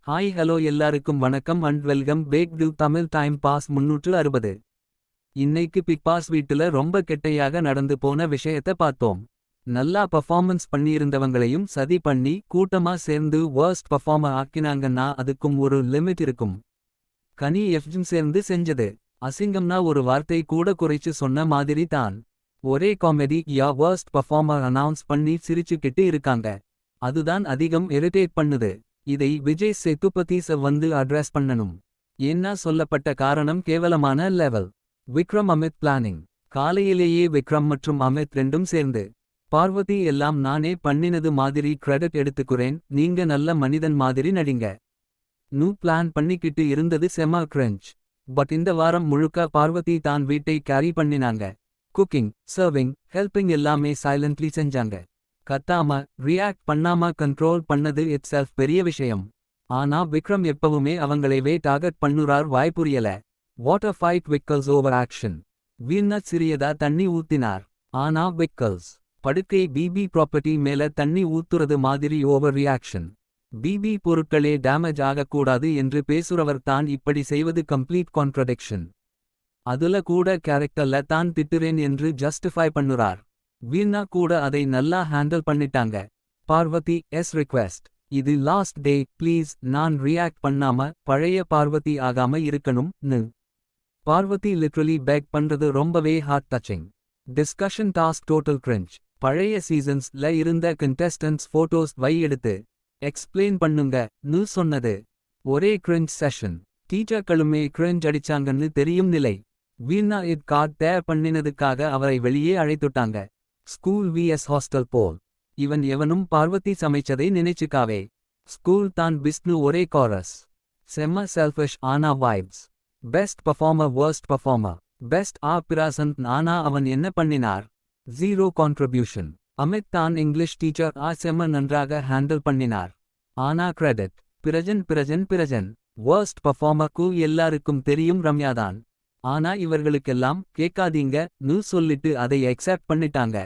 Hi hello எல்லாருக்கும் வணக்கம் and welcome back to Tamil time pass 360. இன்னைக்கு பிக் பாஸ் வீட்டுல ரொம்ப கெட்டையாக நடந்து போன விஷயத்த பார்த்தோம். நல்லா பர்ஃபார்மன்ஸ் பண்ணியிருந்தவங்களையும் சதி பண்ணி கூட்டமா சேர்ந்து வர்ஸ்ட் பர்ஃபார்மர் ஆக்கினாங்கன்னா அதுக்கும் ஒரு லிமிட் இருக்கும். கனி எஃப்ஜும் சேர்ந்து செஞ்சது அசிங்கம்னா ஒரு வார்த்தை கூட குறைச்சு சொன்ன மாதிரி தான். ஒரே காமெடி யா வர்ஸ்ட் பர்ஃபார்மர் அனௌன்ஸ் பண்ணி சிரிச்சுக்கிட்டு இருக்காங்க. அதுதான் அதிகம் இரிட்டேட் பண்ணுது. இதை விஜய் சேதுபதி வந்து அட்ரஸ் பண்ணணும். ஏன்னா சொல்லப்பட்ட காரணம் கேவலமான லெவல். விக்ரம் அமித் பிளானிங். காலையிலேயே விக்ரம் மற்றும் அமித் ரெண்டும் சேர்ந்து பார்வதி எல்லாம் நானே பண்ணினது மாதிரி கிரெடிட் எடுத்துக்குறேன், நீங்க நல்ல மனிதன் மாதிரி நடிங்க நூ பிளான் பண்ணிக்கிட்டு இருந்தது செம கிரெஞ்ச். பட் இந்த வாரம் முழுக்க பார்வதி தான் வீட்டை கேரி பண்ணினாங்க. குக்கிங், சர்விங், ஹெல்பிங் எல்லாமே சைலண்ட்லி செஞ்சாங்க. கத்தாம ரியாக்ட் பண்ணாம கண்ட்ரோல் பண்ணது இட்செல்ஃப் பெரிய விஷயம். ஆனா விக்ரம் எப்பவுமே அவங்களைவே டார்கெட் பண்ணுறார், வாய்ப்புரியல. Water fight Vikkals over action. வீணா சிறியதா தண்ணி ஊத்தினார். ஆனா விக்கல்ஸ் படுக்கை பிபி ப்ராப்பர்ட்டி மேல தண்ணி ஊத்துறது மாதிரி ஓவர் ரியாக்ஷன். பிபி பொருட்களே டேமேஜ் ஆகக்கூடாது என்று பேசுறவர் தான் இப்படி செய்வது கம்ப்ளீட் கான்ட்ரடிக்ஷன். அதுல கூட கேரக்டர்ல தான் திட்டுறேன் என்று ஜஸ்டிஃபை பண்ணுறார். வீணா கூட அதை நல்லா ஹேண்டில் பண்ணிட்டாங்க. பார்வதி எஸ் ரிக்வெஸ்ட், இது லாஸ்ட் டே ப்ளீஸ் நான் ரியாக்ட் பண்ணாம பழைய பார்வதி ஆகாம இருக்கணும் னு. பார்வதி லிட்ரலி பேக் பண்றது ரொம்பவே hard touching. Discussion task total cringe. பழைய சீசன்ஸ்ல இருந்த கண்டெஸ்டன்ட்ஸ் போட்டோஸ் எடுத்து எக்ஸ்பிளைன் பண்ணுங்க னு சொன்னது ஒரே கிரிஞ்ச் செஷன். டீச்சர்களுமே கிரிஞ்ச் அடிச்சாங்கன்னு தெரியும் நிலை. வீணா இட் கார்ட் தேர் பண்ணினதுக்காக அவரை வெளியே அழைத்துட்டாங்க. ஸ்கூல் விஎஸ் ஹாஸ்டல் போல். இவன் எவனும் பார்வதி சமைச்சதை நினைச்சுக்காவே. ஸ்கூல் தான் பிஸ்னு ஒரே காரஸ். செம்ம செல்ஃபிஷ் ஆனா vibes. Best performer worst performer. Best present ஆனா அவன் என்ன பண்ணினார்? Zero contribution. அமித் தான் இங்கிலீஷ் டீச்சர் செம்ம நன்றாக ஹேண்டில் பண்ணினார். ஆனா கிரெடிட் பிரஜன். வர்ஸ்ட் பர்ஃபார்மர்க்கு எல்லாருக்கும் தெரியும் ரம்யாதான். ஆனா இவர்களுக்கெல்லாம் கேட்காதீங்க னு சொல்லிட்டு அதை எக்ஸெப்ட் பண்ணிட்டாங்க.